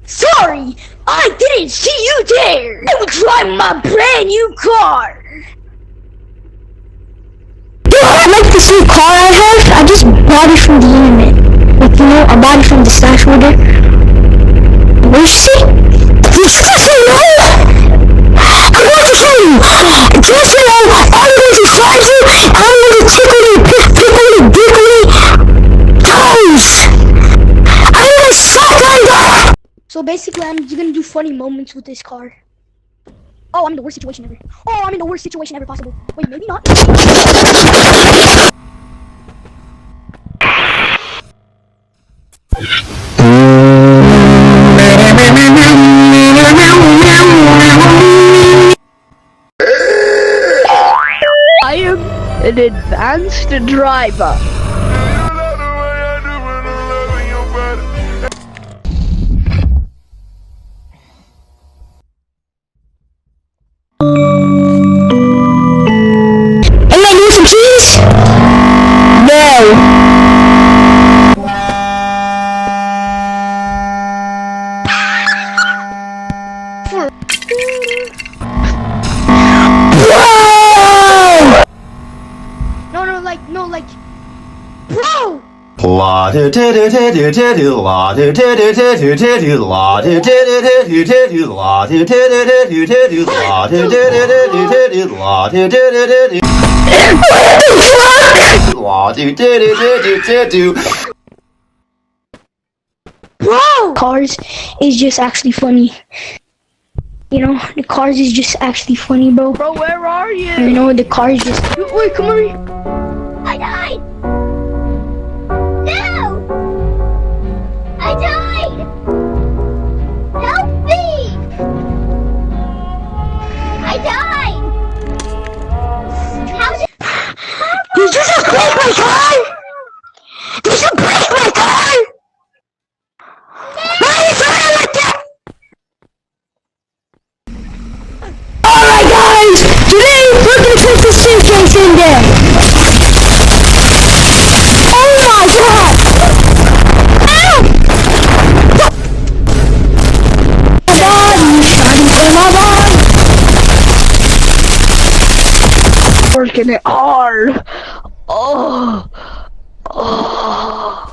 Sorry, I didn't see you there. I was driving my brand new car. I like this new car I have. I just bought it from the internet. Like, you know, I bought it from the stash order. Where's she? Did you just say no? I want to show you. Just you know, I'm going to charge you. I'm going to tickle you, pickle dickly toes. I'm going to suck on that. So basically, I'm just gonna do funny moments with this car. Oh, I'm in the worst situation ever. Oh, I'm in the worst situation ever possible. Wait, maybe not. I am an advanced driver. Am I doing some cheese? No. No, like, bro! La do do do do do do do la do do do do do do do la do do do do do do la do do do do do do la do do do do do la do do do do la do do do do. Bro! Cars is just actually funny. You know, the Cars is just actually funny, bro. Bro, where are you? You know, the Cars just... Wait, come here. I died! No! I died! Help me! I died! How did... Did you just break my car? Did you break my car? Why are you trying like that? Alright guys, today we're gonna put the suitcase in there. Oh my god! Ow! My body, shawty for my body. Working it hard. Oh.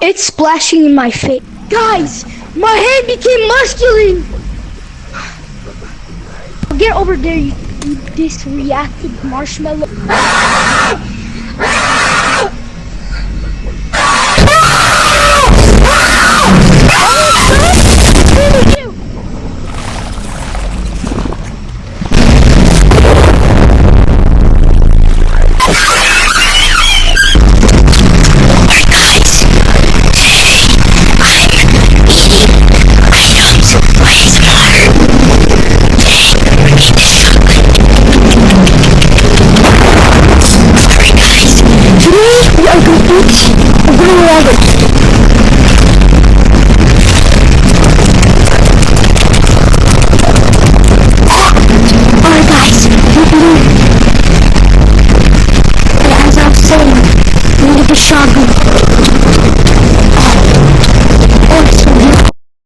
It's splashing in my face. Guys, my hand became muscular. Get over there, you this reactive marshmallow. As I was saying, we need to shotgun.